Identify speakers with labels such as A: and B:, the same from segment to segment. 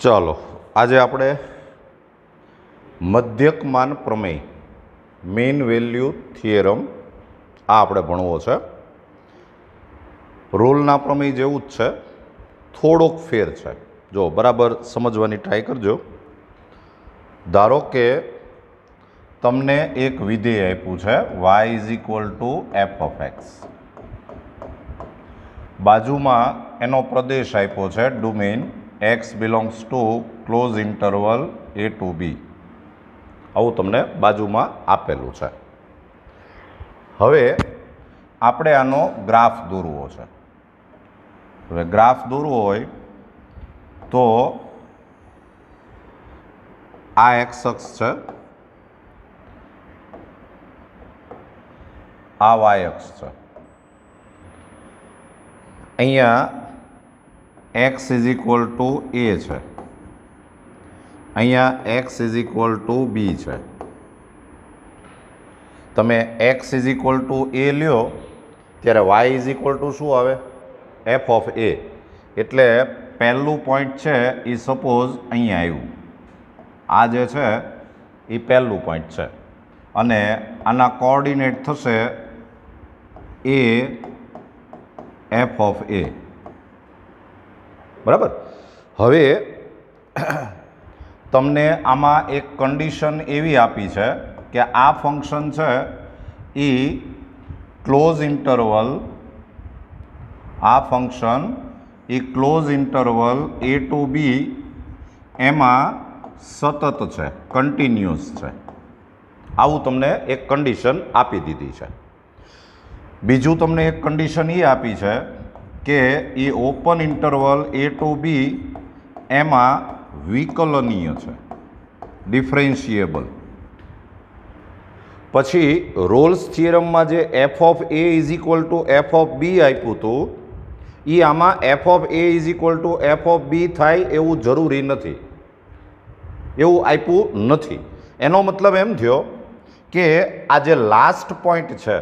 A: ચાલો આજે આપણે મધ્યકમાન પ્રમેય મેઇન વેલ્યુ થિયરમ આ આપણે ભણવો છે. રોલના પ્રમેય જેવું જ છે, થોડોક ફેર છે. જો બરાબર સમજવાની ટ્રાય કરજો. ધારો કે તમને એક વિધેય આપ્યું છે y is equal to f of x. બાજુમાં એનો પ્રદેશ આપ્યો છે domain x belongs to close interval a to b. આવું તમને બાજુમાં આપેલું છે. હવે આપણે આનો ગ્રાફ દોરવો છે. હવે ગ્રાફ દોરવો હોય તો આ એક્સ અક્ષ છે, આ વાય અક્ષ છે. અહીંયા એક્સ ઇઝ ઇક્વલ ટુ એ છે, અહીંયા એક્સ ઇઝ ઇક્વલ ટુ બી છે. તમે એક્સ ઇઝ ઇક્વલ ટુ એ લ્યો ત્યારે વાય ઇઝ ઇક્વલ ટુ શું આવે? એફ ઓફ એ. એટલે પહેલું પોઈન્ટ છે એ સપોઝ અહીંયા આવ્યું, આ જે છે એ પહેલું પોઈન્ટ છે અને આના કોઓર્ડિનેટ થશે એ એફ ઓફ એ. બરાબર. હવે તમને આમાં એક કન્ડિશન એવી આપી છે કે આ ફંક્શન છે એ ક્લોઝ ઇન્ટરવલ, આ function A close interval a to b એમાં સતત છે, કન્ટિન્યુઅસ છે. આવું તમને એક કન્ડિશન આપી દીધી છે. બીજું તમને એક કન્ડિશન એ આપી છે કે એ open interval a to b એમાં વિકલનીય છે, ડિફરન્શિએબલ. પછી રોલ્સ થિયરમમાં જે f of a is equal to f of b આપ્યું હતું એ આમાં f of a is equal to f of b થાય એવું જરૂરી નથી, એવું આપ્યું નથી. એનો મતલબ એમ થયો કે આ જે લાસ્ટ પોઈન્ટ છે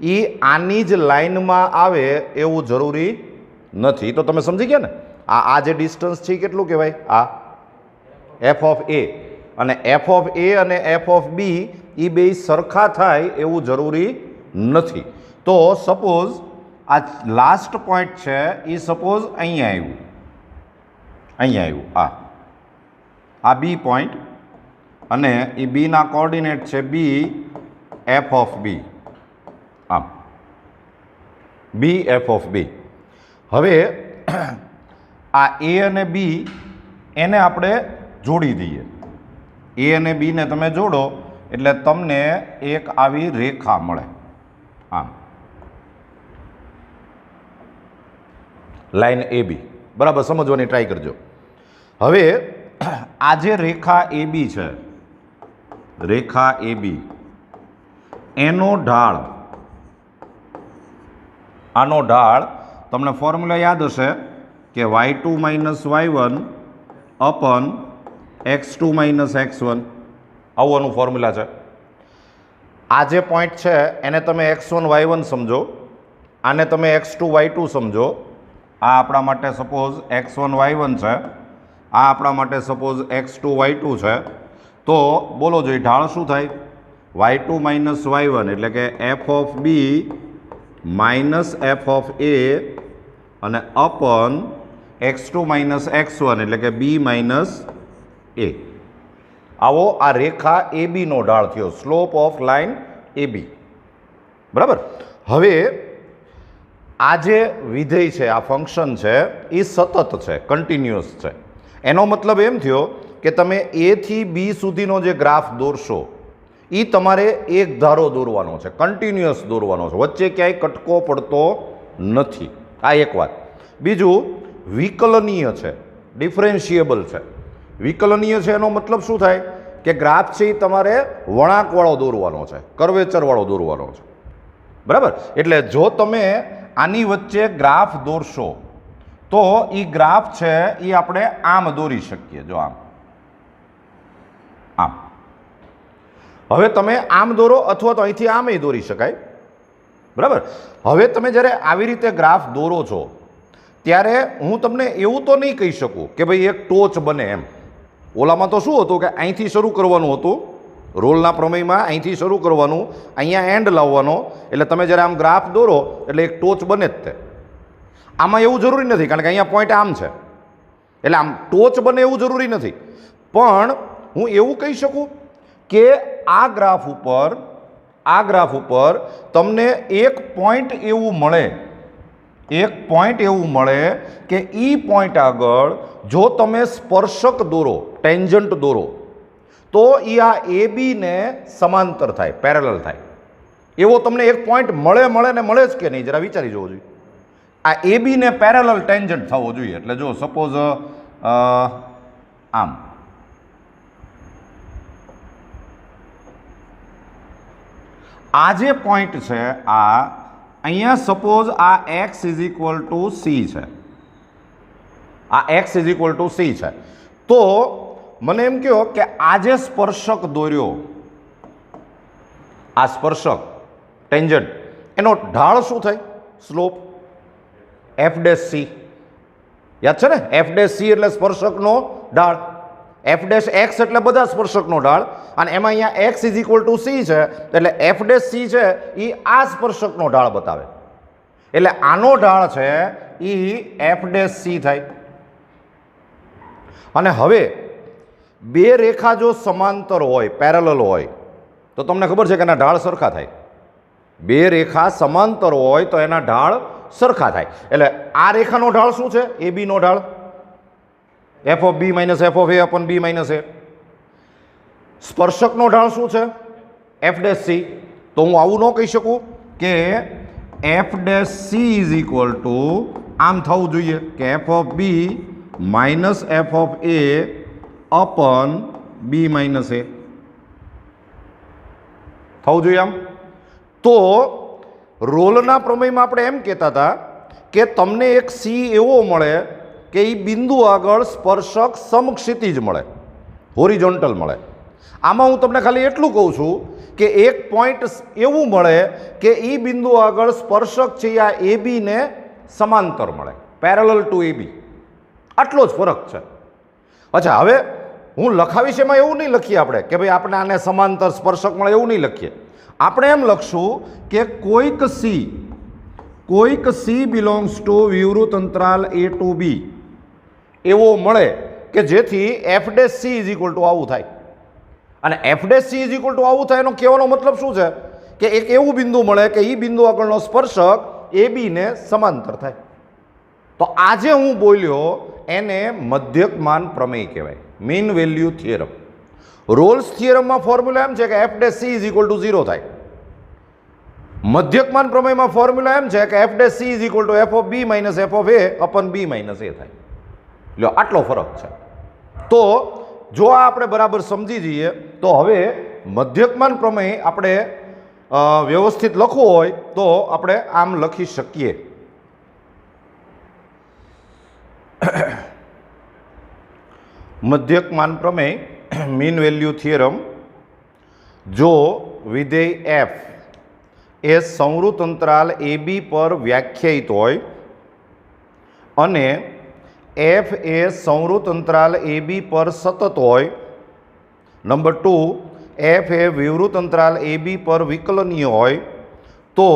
A: એ આની જ લાઇનમાં આવે એવું જરૂરી નથી. તો તમે સમજી ગયા ને, આ જે ડિસ્ટન્સ છે કેટલું કહેવાય? આ એફ ઓફ એ. અને એફ ઓફ એ અને એફ ઓફ બી એ બે સરખા થાય એવું જરૂરી નથી. તો સપોઝ આ લાસ્ટ પોઈન્ટ છે એ સપોઝ અહીંયા આવ્યું, અહીંયા આવ્યું, આ બી પોઈન્ટ અને એ બીના કોઓર્ડિનેટ છે બી એફ ઓફ બી. આમ બી એફ ઓફ બી. હવે આ એ અને બી એને આપણે જોડી દઈએ. એ અને બીને તમે જોડો એટલે તમને એક આવી રેખા મળે, આમ લાઈન એ બી. બરાબર સમજવાની ટ્રાય કરજો. હવે આ જે રેખા એ બી છે, રેખા એ બી એનો ઢાળ, આનો ઢાળ તમને ફોર્મ્યુલા યાદ હશે કે y2 minus y1 અપન x2 minus x1. આવું આનું ફોર્મ્યુલા છે. આ જે પોઈન્ટ છે એને તમે x1 y1 સમજો, આને તમે x2 y2 સમજો. આ આપણા માટે સપોઝ x1 y1 છે, આ આપણા માટે સપોઝ x2 y2 છે. તો બોલો જોઈએ ઢાળ શું થાય? y2 માઇનસ y1 એટલે કે f of b minus f of a અને અપન x2 માઇનસ x1 એટલે કે બી માઇનસ એ. આવો આ રેખા એ બીનો ઢાળ થયો, સ્લોપ ઓફ લાઇન એ બી. બરાબર. હવે આ જે વિધેય છે, આ ફંક્શન છે એ સતત છે, કન્ટિન્યુઅસ છે. એનો મતલબ એમ થયો કે તમે એ થી બી સુધીનો જે ગ્રાફ દોરશો એ તમારે એક ધારો દોરવાનો છે, કન્ટિન્યુઅસ દોરવાનો છે, વચ્ચે ક્યાંય કટકો પડતો નથી. આ એક વાત. બીજું વિકલનીય છે, ડિફરન્શિએબલ છે. વિકલનીય છે એનો મતલબ શું થાય કે ગ્રાફ છે એ તમારે વળાંકવાળો દોરવાનો છે, કર્વેચરવાળો દોરવાનો છે. બરાબર. એટલે જો તમે આની વચ્ચે ગ્રાફ દોરશો તો એ ગ્રાફ છે એ આપણે આમ દોરી શકીએ. જો આમ, આમ. હવે તમે આમ દોરો અથવા તો અહીંથી આમ દોરી શકાય. બરાબર. હવે તમે જ્યારે આવી રીતે ગ્રાફ દોરો છો ત્યારે હું તમને એવું તો નહીં કહી શકું કે ભાઈ એક ટોચ બને એમ. ઓલામાં તો શું હતું કે અહીંથી શરૂ કરવાનું હતું, રોલના પ્રમેયમાં અહીંથી શરૂ કરવાનું, અહીંયા એન્ડ લાવવાનો, એટલે તમે જ્યારે આમ ગ્રાફ દોરો એટલે એક ટોચ બને જ તે. આમાં એવું જરૂરી નથી, કારણ કે અહીંયા પોઈન્ટ આમ છે એટલે આમ ટોચ બને એવું જરૂરી નથી. પણ હું એવું કહી શકું કે આ ગ્રાફ ઉપર તમને એક પોઈન્ટ એવું મળે કે ઈ પોઈન્ટ આગળ જો તમે સ્પર્શક દોરો, ટેન્જન્ટ દોરો, તો એ આ એ બી ને સમાંતર થાય, પેરેલલ થાય. એવો તમને એક પોઈન્ટ મળે જ કે નહીં, જરા વિચારી જવું જોઈએ. આ એ બી ને પેરેલલ ટેન્જન્ટ થવો જોઈએ. એટલે જો સપોઝ આમ આ જે પોઈન્ટ છે, આ અહીંયા સપોઝ આ x is equal two C છે, આ x is equal two C છે, તો મને એમ કહો કે આ જે સ્પર્શક દોર્યો, આ સ્પર્શક ટેન્જન્ટ, એનો ઢાળ શું થાય? Slope f dash C. યાદ છે ને? f ડેશ સી એટલે સ્પર્શકનો ઢાળ, f ડેશ એક્સ એટલે બધા સ્પર્શકનો ઢાળ, અને એમાં અહીંયા x is equal two C છે એટલે f ડેશ સી છે એ આ સ્પર્શકનો ઢાળ બતાવે. એટલે આનો ઢાળ છે એ f ડેશ સી થાય. અને હવે બે રેખા જો સમાંતર હોય, પેરેલલ હોય, તો તમને ખબર છે કે એના ઢાળ સરખા થાય. બે રેખા સમાંતર હોય તો એના ઢાળ સરખા થાય. એટલે આ રેખાનો ઢાળ શું છે? એ બી નો ઢાળ, f of b minus f of a upon b minus a. સ્પર્શકનો ઢાળ શું છે? F dash c. તો હું આવું ન કહી શકું કે f dash c is equal to આમ થવું જોઈએ કે f of b minus f of a upon b minus a થવું જોઈએ આમ. તો રોલના પ્રમેયમાં આપણે એમ કહેતા હતા કે તમને એક સી એવો મળે કે એ બિંદુ આગળ સ્પર્શક સમક્ષિતિજ મળે, હોરિઝોન્ટલ મળે. આમાં હું તમને ખાલી એટલું કહું છું કે એક પોઈન્ટ એવું મળે કે એ બિંદુ આગળ સ્પર્શક છે આ એ બી ને સમાંતર મળે, પેરેલલ ટુ એ બી. આટલો જ ફરક છે. અચ્છા, હવે હું લખાવીશ એમાં એવું નહીં લખીએ આપણે કે ભાઈ આપણે આને સમાંતર સ્પર્શક મળે, એવું નહીં લખીએ. આપણે એમ લખશું કે કોઈક સી બિલોંગ્સ ટુ વિવૃત અંતરાલ એ ટુ બી એવો મળે કે જેથી f dash c is equal two આવું થાય. અને F dash c is equal two આવું થાય એનો કહેવાનો મતલબ શું છે કે એક એવું બિંદુ મળે કે એ બિંદુ આગળનો સ્પર્શક એ બી ને સમાંતર થાય. તો આજે હું બોલ્યો એને મધ્યકમાન પ્રમેય કહેવાય, મીન વેલ્યુ થિયરમ. રોલ્સ થિયરમમાં ફોર્મ્યુલા એમ છે કે f dash c is equal to 0 થાય. મધ્યકમાન પ્રમેયમાં ફોર્મ્યુલા એમ છે કે f dash c is equal to f of b minus f of a upon b minus a થાય. લ્યો, આટલો ફરક છે. તો જો આ આપણે બરાબર સમજી જઈએ તો હવે મધ્યકમાન પ્રમેય આપણે વ્યવસ્થિત લખવું હોય તો આપણે આમ લખી શકીએ. મધ્યકમાન પ્રમેય, મીન વેલ્યુ થિયરમ. જો વિધેય એફ એ સંવૃત અંતરાલ એ બી પર વ્યાખ્યાયિત હોય અને એફ એ સંવૃત અંતરાલ એ બી પર સતત હોય. નંબર 2, એફ એ વિવૃત અંતરાલ એ બી પર વિકલનીય હોય, તો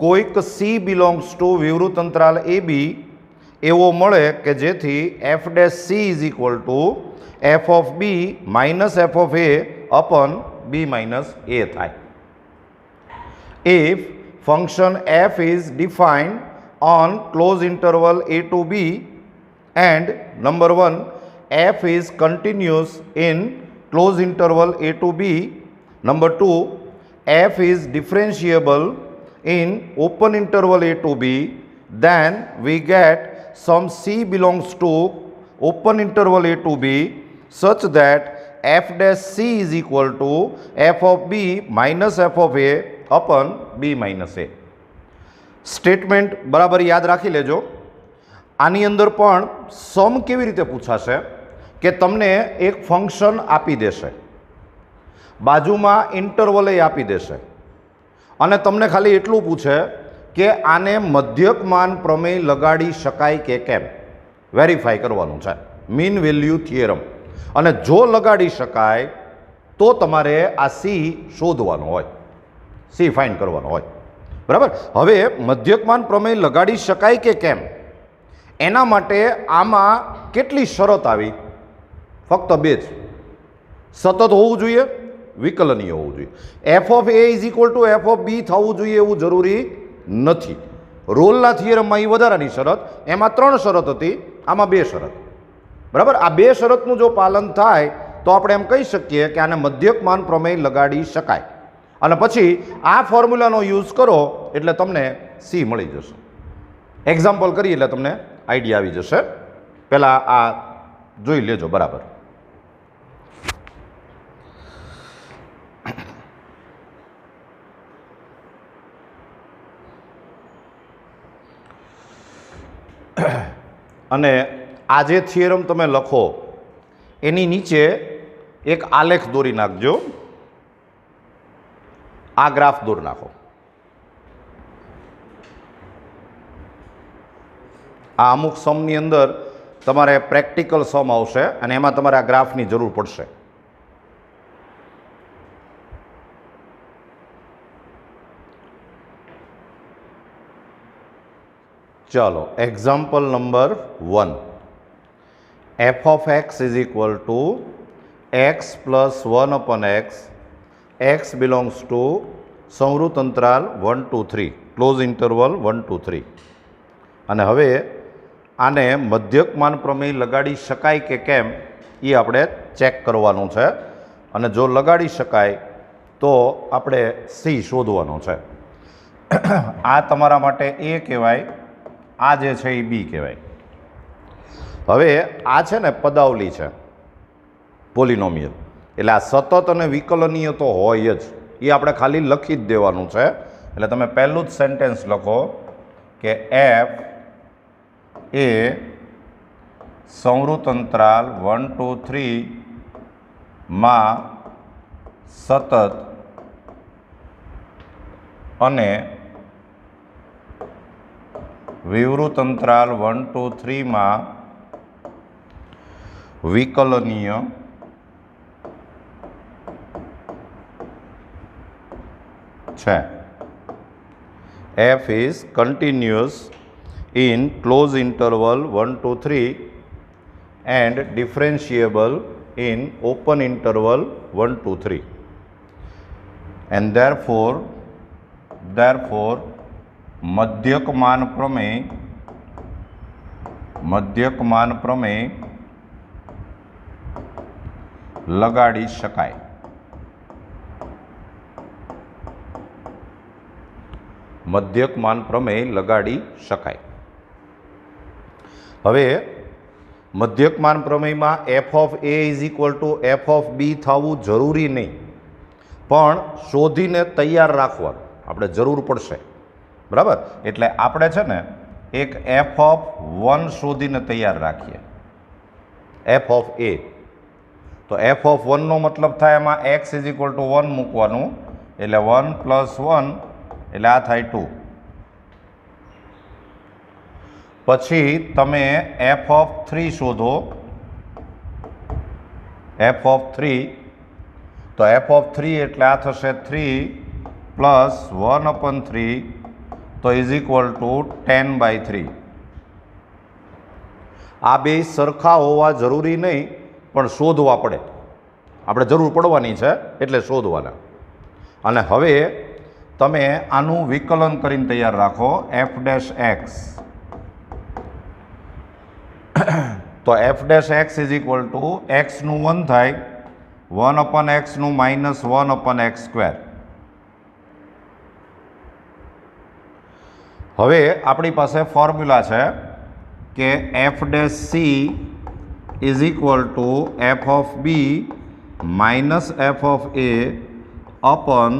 A: કોઈક સી બિલોંગ્સ ટુ વિવૃત અંતરાલ એ બી એવો મળે કે જેથી f dash c is equal to f of b minus f of a upon b minus a થાય. If function f is defined on closed interval a to b and number 1 f is continuous in closed interval a to b, number 2 f is differentiable in open interval a to b, then we get some c belongs to open interval a to b such that f dash c is equal to f of b minus f of a upon b minus a. Statement બરાબર યાદ રાખી લેજો. આની અંદર પણ સમ કેવી રીતે પૂછાશે કે તમને એક ફંક્શન આપી દેશે, બાજુમાં ઇન્ટરવલે આપી દેશે અને તમને ખાલી એટલું પૂછે કે આને મધ્યકમાન પ્રમેય લગાડી શકાય કે કેમ વેરીફાઈ કરવાનું છે, મીન વેલ્યુ થિયરમ. અને જો લગાડી શકાય તો તમારે આ સી શોધવાનો હોય, સી ફાઇન્ડ કરવાનો હોય. બરાબર. હવે મધ્યકમાન પ્રમેય લગાડી શકાય કે કેમ એના માટે આમાં કેટલી શરત આવી? ફક્ત બે જ. સતત હોવું જોઈએ, વિકલનીય હોવું જોઈએ. F of a is equal to f of b થવું જોઈએ એવું જરૂરી નથી. રોલના થિયરમમાં એ વધારાની શરત, એમાં 3 શરત હતી, આમાં 2 શરત. બરાબર. આ 2 શરતનું જો પાલન થાય તો આપણે એમ કહી શકીએ કે આને મધ્યકમાન પ્રમેય લગાડી શકાય. અને પછી આ ફોર્મ્યુલાનો યુઝ કરો એટલે તમને સી મળી જશે. એક્ઝામ્પલ કરીએ એટલે તમને આઈડિયા આવી જશે. પહેલાં આ જોઈ લેજો બરાબર. અને આ જે થિયરમ તમે લખો એની નીચે એક આલેખ દોરી નાખજો. આ ગ્રાફ દોરી નાખો. આ અમુક સમની અંદર તમારે પ્રેક્ટિકલ સમ આવશે અને એમાં તમારે આ ગ્રાફની જરૂર પડશે. ચાલો, example number 1. F of x is equal to x plus 1 upon x, x belongs to સંવૃત અંતરાલ 1 2 3, ક્લોઝ ઇન્ટરવલ 1 2 3. અને હવે આને મધ્યકમાન પ્રમેય લગાડી શકાય કે કેમ એ આપણે ચેક કરવાનું છે. અને જો લગાડી શકાય તો આપણે સી શોધવાનો છે. આ તમારા માટે એ કહેવાય, આ જે છે એ બી કહેવાય. હવે આ છે ને પદાવલી છે, પોલિનોમિયલ, એટલે આ સતત અને વિકલનીય તો હોય જ, એ આપણે ખાલી લખી જ દેવાનું છે. એટલે તમે પહેલું જ સેન્ટેન્સ લખો કે એફ એ સંવૃત અંતરાલ 1 2 3 માં સતત અને વિવૃત અંતરાલ 1 2 3 માં વિકલનીય છે. F is continuous in close interval 1 2 3 and differentiable in open interval 1 2 3, and therefore મધ્યકમાન પ્રમેય લગાડી શકાય. મધ્યકમાન પ્રમેય લગાડી શકાય. હવે મધ્યકમાન પ્રમેયમાં f of a is equal to f of b થવું જરૂરી નહીં, પણ શોધીને તૈયાર રાખવાનું આપણે જરૂર પડશે. બરાબર. એટલે આપણે છે ને એક એફ ઓફ 1 શોધીને તૈયાર રાખીએ, એફ ઓફ એ. તો એફ ઓફ 1નો મતલબ થાય એમાં એક્સ ઇઝ ઇક્વલ ટુ 1 મૂકવાનું, એટલે 1 પ્લસ 1 એટલે આ થાય 2. પછી તમે એફ ઓફ 3 શોધો, એફ ઓફ 3. તો એફ ઓફ 3 એટલે આ થશે 3 પ્લસ 1 અપન 3, તો ઇઝ ઇક્વલ ટુ 10/3. આ બે સરખા હોવા જરૂરી નહીં, પણ શોધવા પડે, આપણે જરૂર પડવાની છે એટલે શોધવાના. અને હવે તમે આનું વિકલન કરીને તૈયાર રાખો, એફ ડેશ એક્સ. તો f dash x is equal to એક્સનું 1 થાય, 1 અપન એક્સનું માઇનસ 1 અપન એક્સ સ્ક્વેર. હવે આપણી પાસે ફોર્મ્યુલા છે કે f dash c is equal to f of b minus f of a upon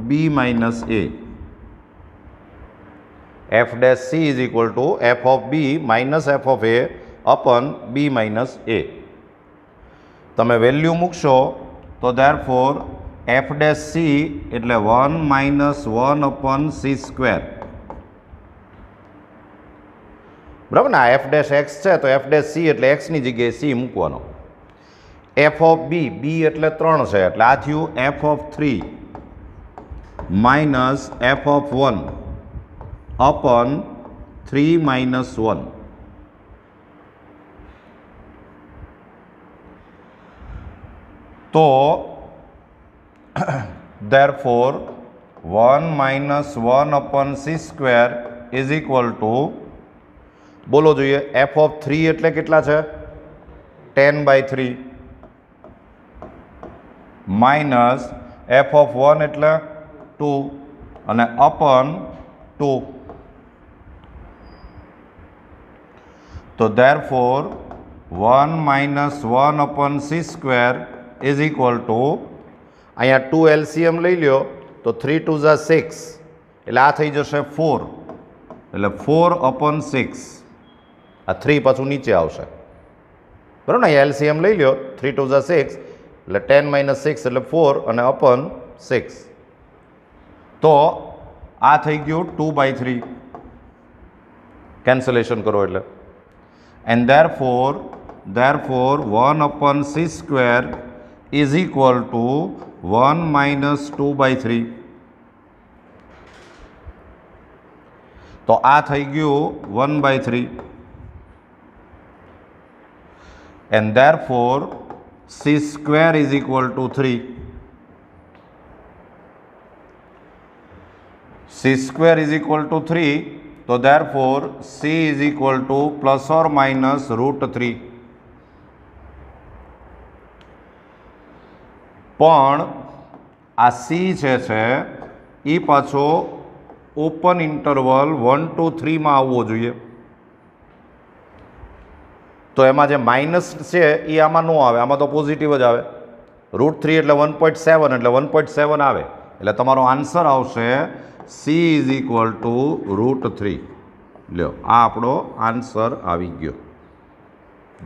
A: b minus a. F dash c is equal to f of b minus f of a upon b minus a. તમે value મૂકશો તો therefore f dash c એટલે 1 minus 1 અપન C square બરાબર ને? આ F dash x છે તો f dash c એટલે એક્સની જગ્યાએ સી મૂકવાનો. એફ ઓફ બી, બી એટલે 3 છે એટલે આ થયું F of 3 minus f of 1 અપન 3 minus 1. તો therefore 1 minus 1 upon c square is equal to, બોલો જોઈએ, f of 3 એટલે કેટલા છે? 10/3 માઇનસ f of 1 એટલે 2 અને અપન 2. તો therefore 1 minus 1 upon c square is equal to, અહીંયા 2 LCM લઈ લ્યો તો 3 2 ઝા 6 એટલે આ થઈ જશે 4 એટલે 4 upon 6. આ 3 પાછું નીચે આવશે, બરાબર ને? અહીંયા LCM લઈ લ્યો 3 2 ઝા 6 એટલે 10 minus 6 એટલે 4 અને upon 6. તો આ થઈ ગયું 2/3 કેન્સલેશન કરો એટલે. And therefore 1 upon c square is equal to 1 minus 2/3. તો આ થઈ ગયું 1/3. and therefore c square is equal to 3. c square is equal to 3. તો therefore c is equal to plus or minus √3. પણ આ સી છે એ પાછો ઓપન ઇન્ટરવલ 1 2 3માં આવવો જોઈએ. તો એમાં જે માઇનસ છે એ આમાં ન આવે, આમાં તો પોઝિટિવ જ આવે. √3 એટલે 1.7 એટલે 1.7 આવે એટલે તમારો આન્સર આવશે સી ઇઝ ઇક્વલ ટુ √3. લ્યો, આ આપણો આન્સર આવી ગયો,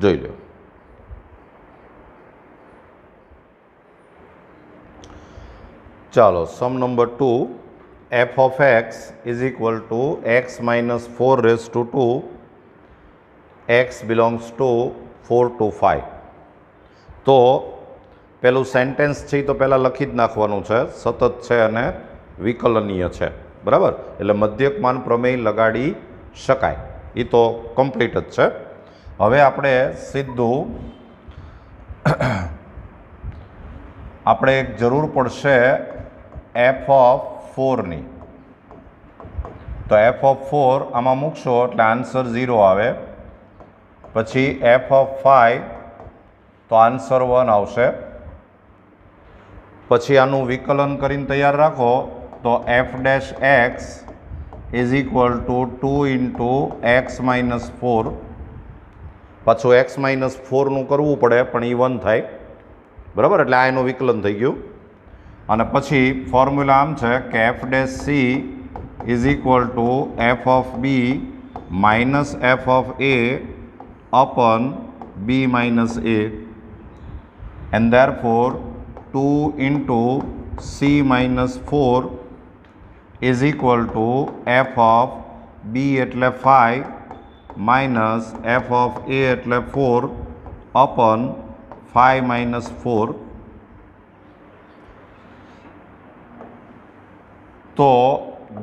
A: જોઈ લો. ચાલો, sum number 2, f of x is equal to x minus 4⁻², x belongs to 4 to 5. તો પેલું સેન્ટેન્સ છે તો પહેલાં લખી જ નાખવાનું છે, સતત છે અને વિકલનીય છે, બરાબર? એટલે મધ્યકમાન પ્રમેય લગાડી શકાય, એ તો કમ્પ્લીટ જ છે. હવે આપણે સીધું આપણે એક જરૂર પડશે એફ ઓફ 4ની. તો એફ ઓફ 4 આમાં મૂકશો એટલે આન્સર 0 આવે. પછી એફ ઓફ 5 તો આન્સર 1 આવશે. પછી આનું વિકલન કરીને તૈયાર રાખો તો f dash x is equal two 2 into x minus 4. પાછું એક્સ માઇનસ 4નું કરવું પડે પણ એ 1 થાય, બરાબર? એટલે આ એનું વિકલન થઈ ગયું. અને પછી ફોર્મ્યુલા આમ છે કે f dash c is equal to f of b minus f of a upon b minus a. And therefore 2 into c minus 4 is equal to f of b એટલે 5 માઇનસ એફ ઓફ એ એટલે 4 અપન 5 minus 4. તો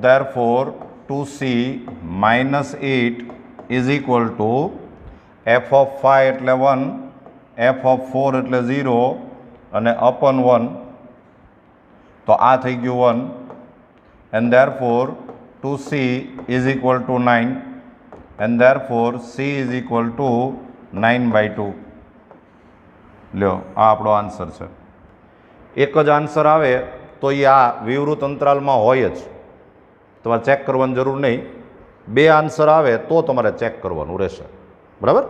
A: therefore 2c minus 8 is equal to f of 5 એટલે 1, f of 4 એટલે 0 અને upon 1. તો આ થઈ ગયું 1. and therefore 2c is equal to 9 and therefore c is equal to 9/2. લ્યો, આ આપણો આન્સર છે. એક જ આન્સર આવે તો એ આ વિવૃત અંતરાલમાં હોય જ, તમારે ચેક કરવાની જરૂર નહીં. બે આન્સર આવે તો તમારે ચેક કરવાનું રહેશે, બરાબર?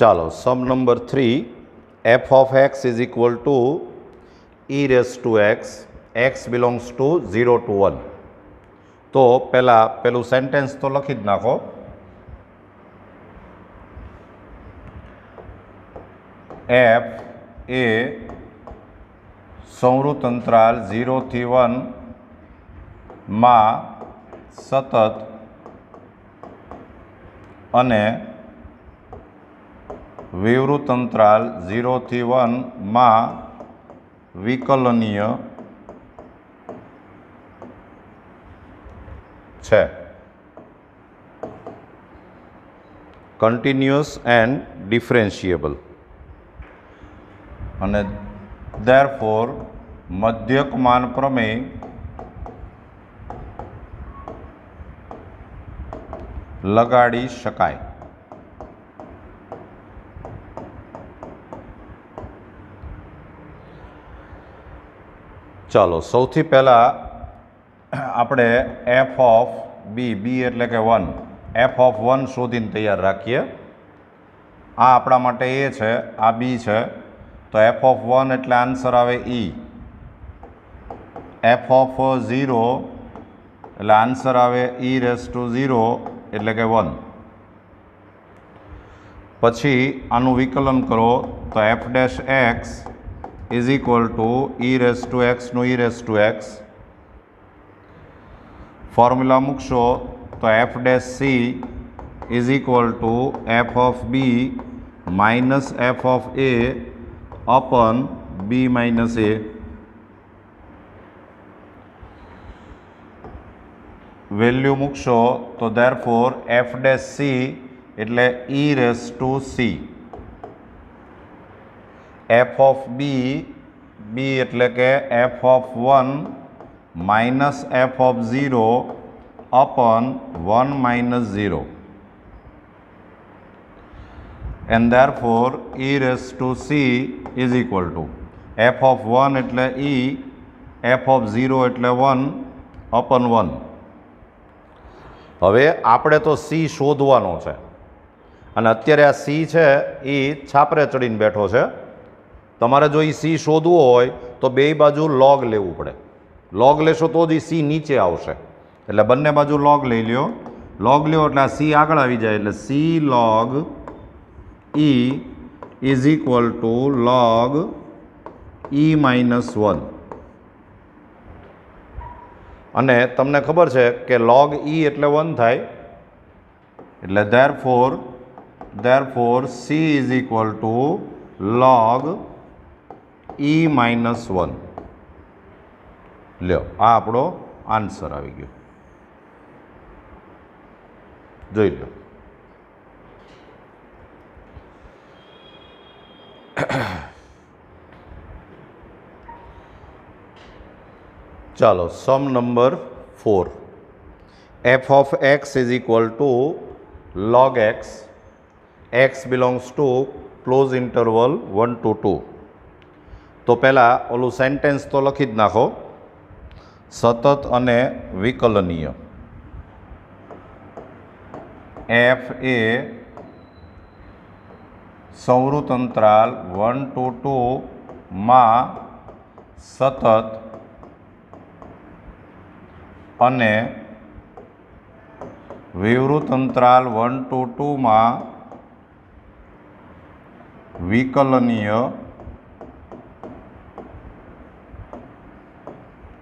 A: ચાલો, sum number 3, f of x is equal to e⁻x, x belongs to 0 to 1. તો પેલું સેન્ટેન્સ તો લખી જ નાખો. એફ એ સંવૃત અંતરાલ 0 થી 1 માં સતત અને વિવૃત અંતરાલ 0 થી 1 માં વિકલનીય છે. Continuous and ડિફરન્શિયેબલ. અને ધેરફોર મધ્યકમાન પ્રમેય લગાડી શકાય. ચાલો સૌથી પહેલાં આપણે એફ ઓફ બી એટલે કે 1 એફ ઓફ 1 શોધીને તૈયાર રાખીએ. આ આપણા માટે એ છે, આ બી છે, તો એફ ઓફ 1 એટલે આન્સર આવે ઈ. એફ ઓફ 0 એટલે આન્સર આવે ઈ રેઝ ટુ 0 એટલે કે 1. પછી આનું વિકલન કરો તો f dash x is equal to e raise to એક્સનું e raise to x. Formula મૂકશો તો f dash c is equal to f of b minus f of a upon b minus a. Value મૂકશો તો therefore f dash c એટલે e raise to c. F of b એટલે કે f of 1 minus f of 0 upon 1 minus 0. And therefore e raise to c is equal to f of 1 એટલે ઈ, F of 0 એટલે 1 અપન 1. હવે આપણે તો C શોધવાનો છે અને અત્યારે આ સી છે એ છાપરે ચડીને બેઠો છે. તમારે જો એ સી શોધવો હોય તો બે બાજુ લોગ લેવું પડે. લોગ લેશો તો જ એ સી નીચે આવશે. એટલે બંને બાજુ લોગ લઈ લ્યો. લોગ લ્યો એટલે આ સી આગળ આવી જાય. એટલે C log E is equal to log E minus 1. અને તમને ખબર છે કે લોગ ઈ એટલે 1 થાય. એટલે therefore C is equal to log E minus 1. લ્યો આ આપણો આન્સર આવી ગયો. જોઈ લો. ચાલો sum number 4. F of x is equal to log x. X belongs to close interval 1 to 2. તો પહેલાં ઓલું સેન્ટેન્સ તો લખી જ નાખો. સતત અને વિકલનીય. એફ એ સંવૃત અંતરાલ 1 to 2 માં સતત અને વિવૃત અંતરાલ 1 to 2 માં વિકલનીય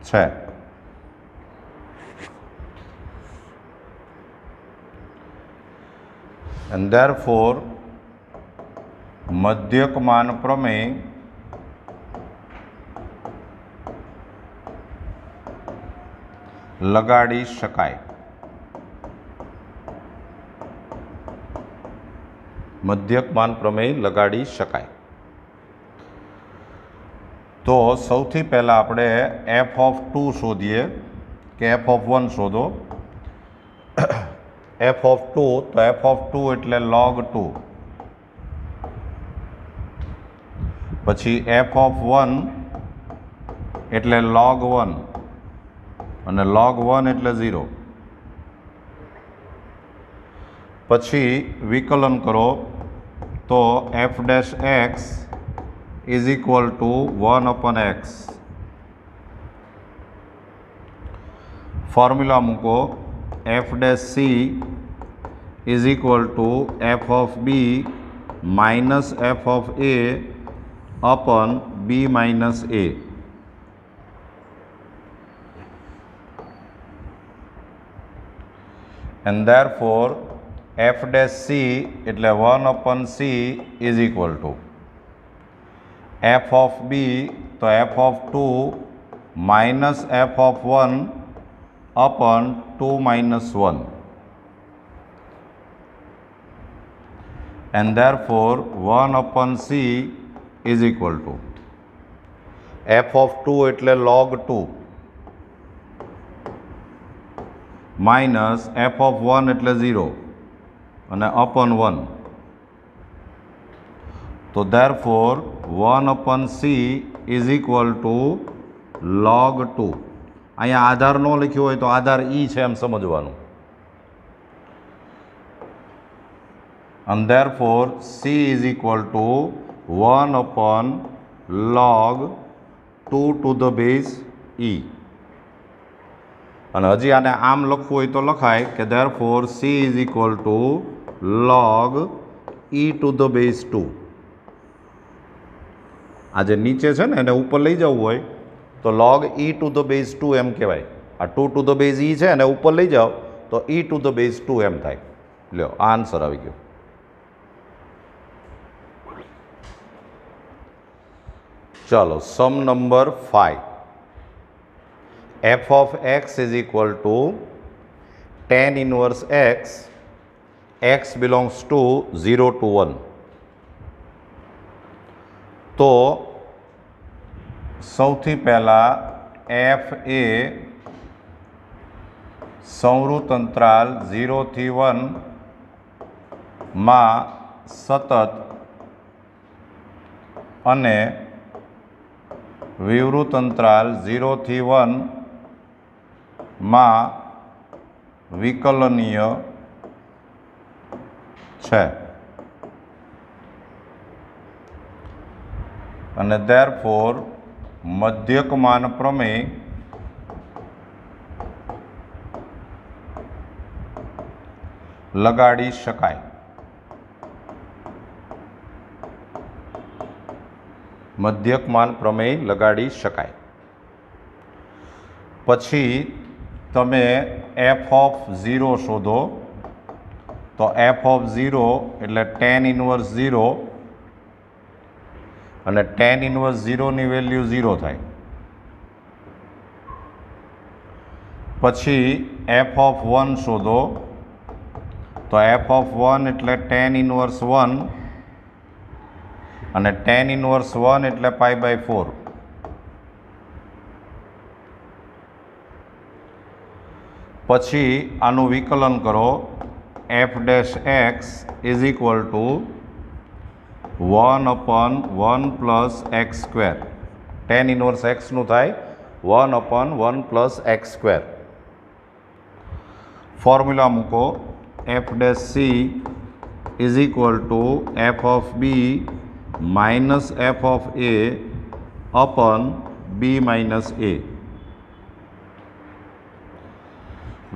A: છે. and therefore મધ્યકમાન પ્રમેય લગાડી શકાય. મધ્યકમાન પ્રમેય લગાડી શકાય. તો સૌથી પહેલાં આપણે એફ ઓફ 2 શોધીએ કે એફ ઓફ 1 શોધો. એફ ઓફ 2 તો એફ ઓફ 2 એટલે log 2. પછી એફ ઓફ 1 એટલે log 1 અને log 1 એટલે 0. પછી વિકલન કરો તો f dash x is equal to 1 upon x. Formula મૂકો f dash c is equal to f of b minus f of a upon b minus a. And therefore f dash c એટલે 1/c is equal to f of b તો f of 2 minus f of 1 upon 2 minus 1 and therefore 1/c is equal to f of 2 એટલે log 2 minus f of 1 એટલે 0 અને upon 1 તો therefore 1/c is equal to log 2 અહીંયા આધાર ન લખ્યો હોય તો આધાર e છે એમ સમજવાનું and therefore c is equal to 1/log 2 to the base e અને હજી આને આમ લખવું હોય તો લખાય કે therefore c is equal to log e to the base 2 આ જે નીચે છે ને એને ઉપર લઈ જવું હોય તો log e to the base 2 એમ કહેવાય આ 2 to the base e છે અને ઉપર લઈ જાઓ તો e to the base 2 એમ થાય લ્યો આ આન્સર આવી ગયો चलो सम number 5 f of x is equal to tan inverse x belongs to 0 to 1 तो સૌથી પહેલા f એ સંવૃત અંતરાલ 0 થી 1 માં સતત અને વિવૃત અંતરાલ 0 થી 1 માં વિકલનીય છે અને therefore મધ્યકમાન પ્રમેય લગાડી શકાય મધ્યકમાન પ્રમેય લગાડી શકાય પછી તમે એફ ઓફ 0 શોધો તો એફ ઓફ 0 એટલે tan ઇન્વર્સ 0 અને tan ઇન્વર્સ 0 ની વેલ્યુ 0 થાય પછી એફ ઓફ 1 શોધો તો એફ ઓફ 1 એટલે tan ઇન્વર્સ 1 અને tan ઇન્વર્સ 1 એટલે π/4 પછી આનું વિકલન કરો f dash x is equal to 1/1 plus x square tan inverse એક્સનું થાય 1/1 પ્લસ એક્સ સ્ક્વેર ફોર્મ્યુલા મૂકો f dash c is equal to f of b minus f of a upon b minus a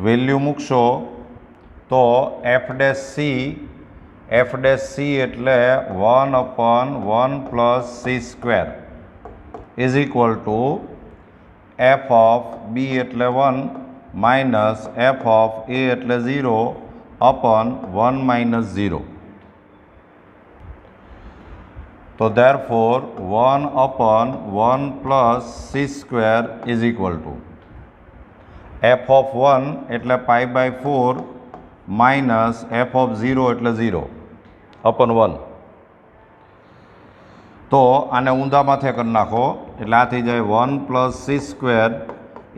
A: value मूकशो तो f dash c एटले 1/1 plus c square is equal to f of b एटले 1 minus f of ए एटले 0 अपन 1 minus 0 तो therefore 1/1 plus c square is equal to f of 1 એટલે π/4 minus f of 0 એટલે 0 upon 1 તો આને ઊંધા માથે કરી નાખો એટલે આ થઈ જાય 1 plus c square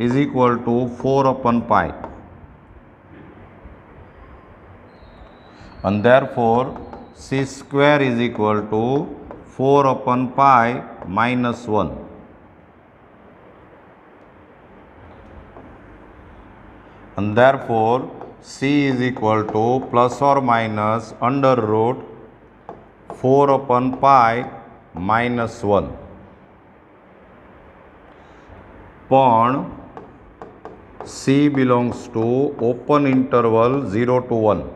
A: is equal to 4/π and therefore c square is equal to 4/π minus 1 and therefore c is equal to plus or minus under root 4/π minus 1 પણ c belongs to open interval 0 to 1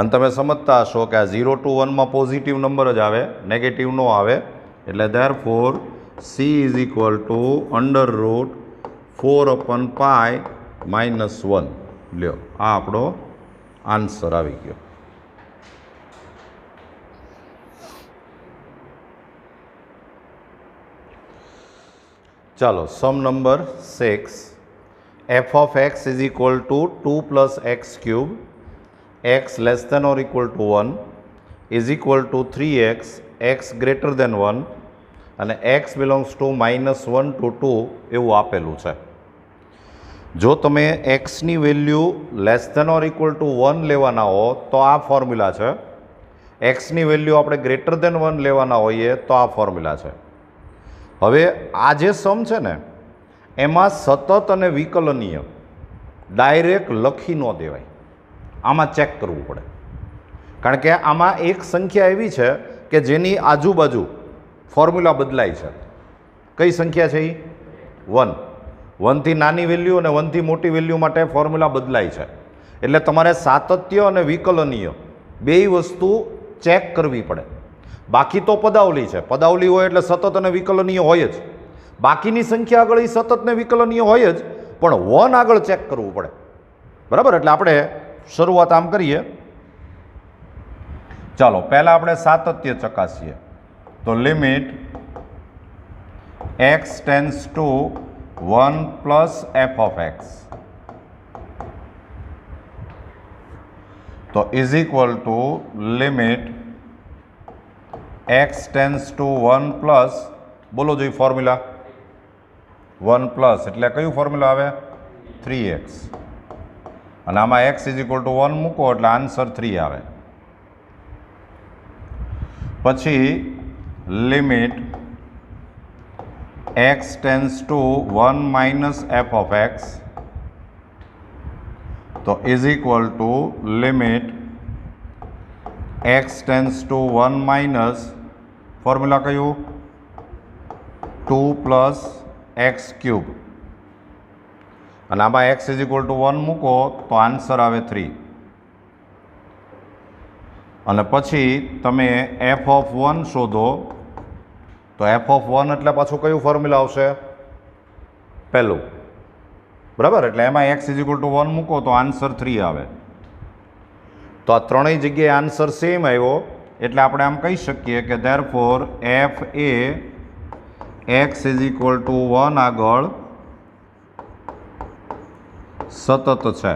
A: અને તમે સમજતા હશો કે આ 0 to 1 માં positive number જ આવે નેગેટિવ ન આવે એટલે therefore c is equal to under root 4/π minus 1 લ્યો આ આપણો આન્સર આવી ગયો. ચાલો sum number 6. f of x is equal to 2 plus x cube, x less than or equal to 1 is equal to 3x, x greater than 1 અને x belongs to -1 to 2 એવું આપેલું છે. જો તમે એક્સની value less than or equal to 1 લેવાના હો તો આ ફોર્મ્યુલા છે. એક્સની વેલ્યુ આપણે ગ્રેટર ધેન 1 લેવાના હોઈએ તો આ ફોર્મ્યુલા છે. હવે આ જે સમ છે ને એમાં સતત અને વિકલનીય ડાયરેક્ટ લખી ન દેવાય, આમાં ચેક કરવું પડે. કારણ કે આમાં એક સંખ્યા એવી છે કે જેની આજુબાજુ ફોર્મ્યુલા બદલાય છે. કઈ સંખ્યા છે એ? 1. 1 થી નાની વેલ્યુ અને 1 થી મોટી વેલ્યુ માટે ફોર્મ્યુલા બદલાય છે. એટલે તમારે સાતત્ય અને વિકલનીય બેય વસ્તુ ચેક કરવી પડે. બાકી તો પદાવલી છે, પદાવલી હોય એટલે સતત અને વિકલનીય હોય જ. બાકીની સંખ્યા આગળ એ સતત ને વિકલનીય હોય જ, પણ 1 આગળ ચેક કરવું પડે. બરાબર? એટલે આપણે શરૂઆત આમ કરીએ. ચાલો પહેલાં આપણે સાતત્ય ચકાસીએ. તો limit x tends to 1 plus f of x તો is equal two limit x tends to 1 plus, બોલો જોઈએ ફોર્મ્યુલા. 1 પ્લસ એટલે કયું ફોર્મ્યુલા આવે? 3x. અને આમાં x ઇઝ ઇક્વલ ટુ 1 મૂકો એટલે આન્સર 3 આવે. પછી limit x tends to 1 minus f of x તો is equal two limit x tends to 1 minus formula કયું? 2 પ્લસ એક્સ ક્યુબ. અને આમાં x ઇઝ ઇક્વલ ટુ 1 મૂકો તો આન્સર આવે 3. અને પછી તમે f ઓફ 1 શોધો તો f ઓફ 1 એટલે પાછું કયું ફોર્મ્યુલા આવશે? પહેલું. બરાબર? એટલે એમાં x ઇઝ ઇક્વલ ટુ 1 મૂકો તો આન્સર 3 આવે. તો આ ત્રણેય જગ્યાએ આન્સર સેમ આવ્યો એટલે આપણે આમ કહી શકીએ કે ધેરફોર f એ x ઇઝ ઇક્વલ ટુ 1 આગળ સતત છે.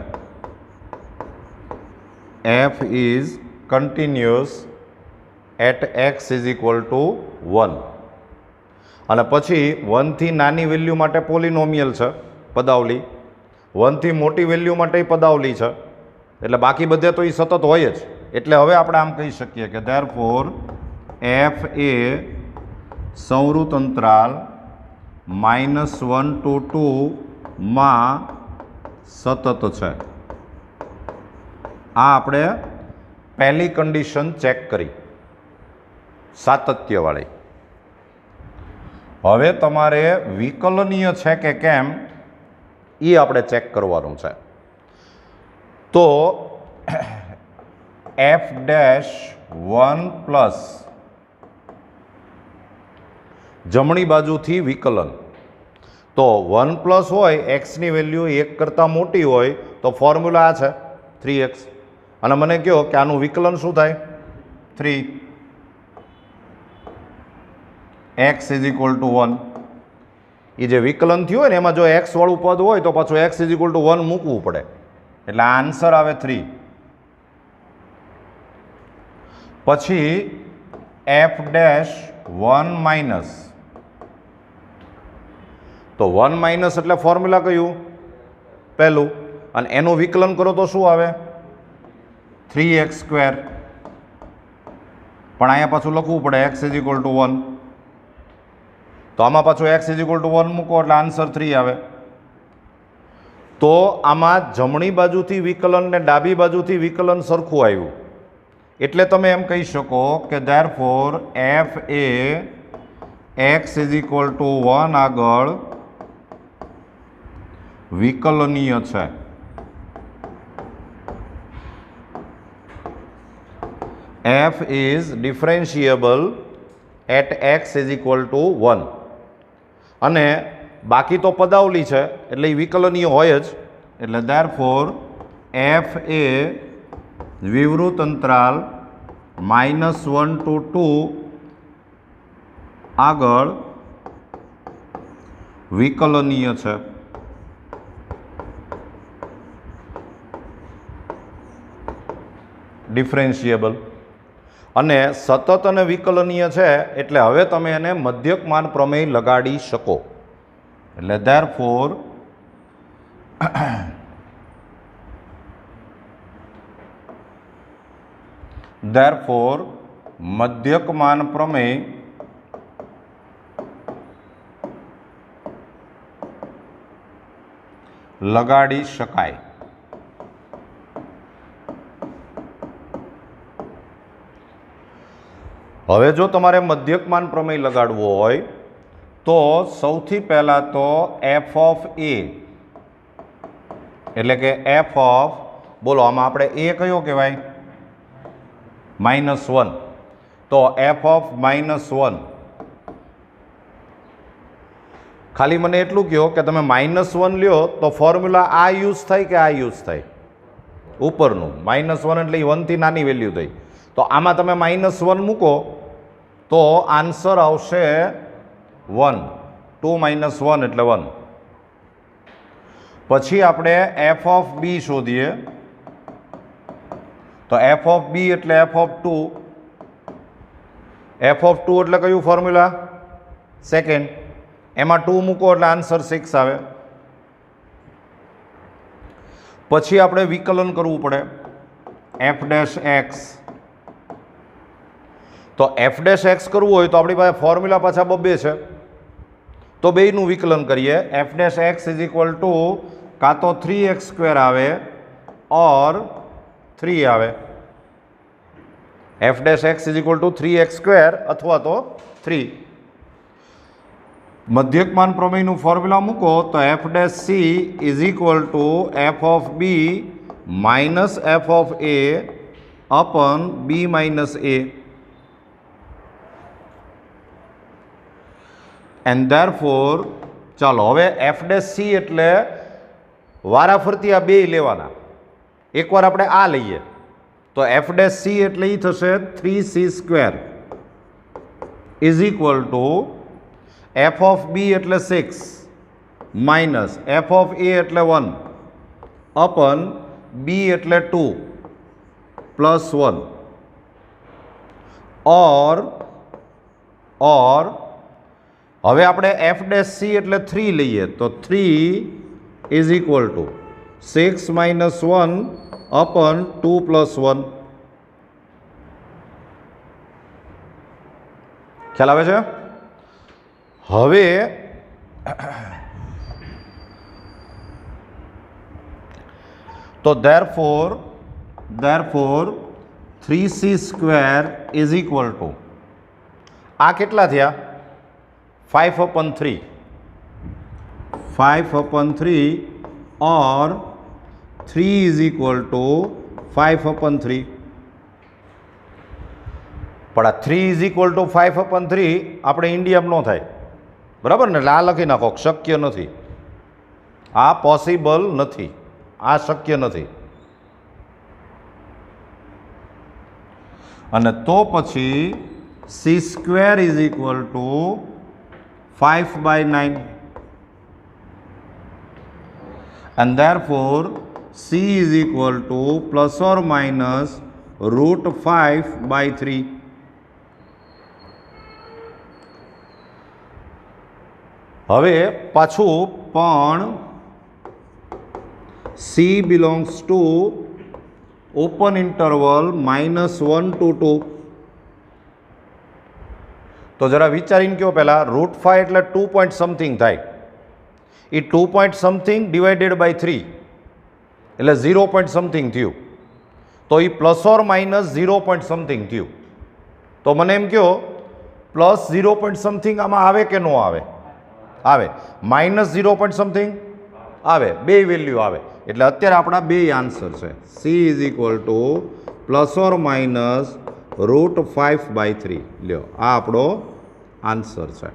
A: f is continuous at x is equal to 1. અને પછી 1 થી નાની વેલ્યુ માટે પોલિનોમિયલ છે પદાવલી, 1 થી મોટી વેલ્યુ માટે પદાવલી છે, એટલે બાકી બધે તો એ સતત હોય જ. એટલે હવે આપણે આમ કહી શકીએ કે ધેરફોર f એ સંવૃત અંતરાલ -1 to 2 માં સતત છે. આ આપણે પહેલી કન્ડિશન ચેક કરી સાતત્યવાળી. હવે તમારે વિકલનીય છે કે કેમ એ આપણે ચેક કરવાનું છે. તો f ડેશ 1 પ્લસ જમણી બાજુથી વિકલન. તો 1 પ્લસ હોય, એક્સની વેલ્યુ 1 કરતાં મોટી હોય તો ફોર્મ્યુલા આ છે 3x. અને મને કહો કે આનું વિકલન શું થાય? 3. x is equal to 1. એ જે વિકલન થયું હોય ને એમાં જો x વાળું પદ હોય તો પાછું x ઇઝ ઇક્વલ ટુ 1 મૂકવું પડે. એટલે આન્સર આવે 3. પછી f ડેશ 1 માઇનસ. તો 1 માઇનસ એટલે ફોર્મ્યુલા કયું? પહેલું. અને એનું વિકલન કરો તો શું આવે? 3x square. પણ અહીંયા પાછું લખવું પડે x ઇઝ ઇક્વલ ટુ 1. તો આમાં પાછું x ઇઝ ઇક્વલ ટુ 1 મૂકો એટલે આન્સર 3 આવે. તો આમાં જમણી બાજુથી વિકલન ને ડાબી બાજુથી વિકલન સરખું આવ્યું. એટલે તમે એમ કહી શકો કે ધેરફોર f એ x ઇઝ ઇક્વલ ટુ 1 આગળ વિકલનીય છે. f is differentiable at x is equal to 1. અને બાકી તો પદાવલી છે એટલે એ વિકલનીય હોય જ. એટલે therefore એફ એ વિવૃત અંતરાલ -1 to 2 આગળ વિકલનીય છે. ડિફરન્શિયેબલ. અને સતત અને વિકલનીય છે એટલે હવે તમે એને મધ્યકમાન પ્રમેય લગાડી શકો. એટલે therefore મધ્યકમાન પ્રમેય લગાડી શકાય. હવે જો તમારે મધ્યકમાન પ્રમેય લગાડવો હોય તો સૌથી પહેલાં તો એફ ઓફ એ એટલે કે એફ ઓફ, બોલો આમાં આપણે એ કયો કહેવાય? -1. તો એફ ઓફ -1. ખાલી મને એટલું કહો કે તમે -1 લ્યો તો ફોર્મ્યુલા આ યુઝ થાય કે આ યુઝ થાય? ઉપરનું -1 એટલે 1 થી નાની વેલ્યુ થઈ. તો આમાં તમે -1 મૂકો તો આન્સર આવશે 1. 2 - 1 એટલે 1. પછી આપણે એફ ઓફ બી શોધીએ. તો એફ ઓફ બી એટલે એફ ઓફ 2. એફ ઓફ 2 એટલે કયું ફોર્મ્યુલા? સેકન્ડ. એમાં 2 મૂકો એટલે આન્સર 6 આવે. પછી આપણે વિકલન કરવું પડે. F dash x. તો એફ ડેશ એક્સ કરવું હોય તો આપણી પાસે ફોર્મ્યુલા પાછા બબ્બે છે. તો બેયનું વિકલન કરીએ. F dash x is equal to કાં તો 3x² આવે ઓર 3 આવે. F dash x is equal to 3x² અથવા તો 3. મધ્યકમાન પ્રમેયનું ફોર્મ્યુલા મૂકો તો f dash c is equal to f of b minus f of a upon b minus a. And therefore ચાલો હવે એફ ડેશ સી એટલે વારાફરતી આ બે લેવાના. એકવાર આપણે આ લઈએ તો એફ ડેશ સી એટલે એ થશે 3c² is equal to f of b એટલે 6 માઇનસ એફ ઓફ એ એટલે 1 અપન બી એટલે 2 પ્લસ 1 ઓર હવે આપણે એફ ડેશ સી એટલે 3 લઈએ તો 3 is equal two 6 - 1 upon 2 plus 1. ખ્યાલ આવે છે? હવે તો therefore 3c² is equal two આ કેટલા થયા? 5/3. 5/3 or 3 is equal to 5/3. પણ આ 3 is equal to 5/3 આપણે ઇન્ડિયામાં ન થાય, બરાબર ને? એટલે આ લખી નાખો, શક્ય નથી, આ પોસિબલ નથી, આ શક્ય નથી. અને તો પછી c² is equal to 5/9 and therefore c is equal to plus or minus √5/3. હવે પાછું પણ c belongs to open interval -1 to 2. તો જરા વિચારીને કહો પહેલાં, √5 એટલે 2 પોઈન્ટ સમથિંગ થાય. એ 2 પોઈન્ટ સમથિંગ ડિવાઇડેડ બાય 3 એટલે 0 પોઈન્ટ સમથિંગ થયું. તો એ plus or minus 0 point something થયું. તો મને એમ કહો પ્લસ 0 પોઈન્ટ સમથિંગ આમાં આવે કે ન આવે? આવે. માઇનસ 0 પોઈન્ટ સમથિંગ આવે. બે વેલ્યુ આવે. એટલે અત્યારે આપણા બે આન્સર છે. C is equal two plus or minus √5/3. લ્યો, આ આપણો આન્સર છે.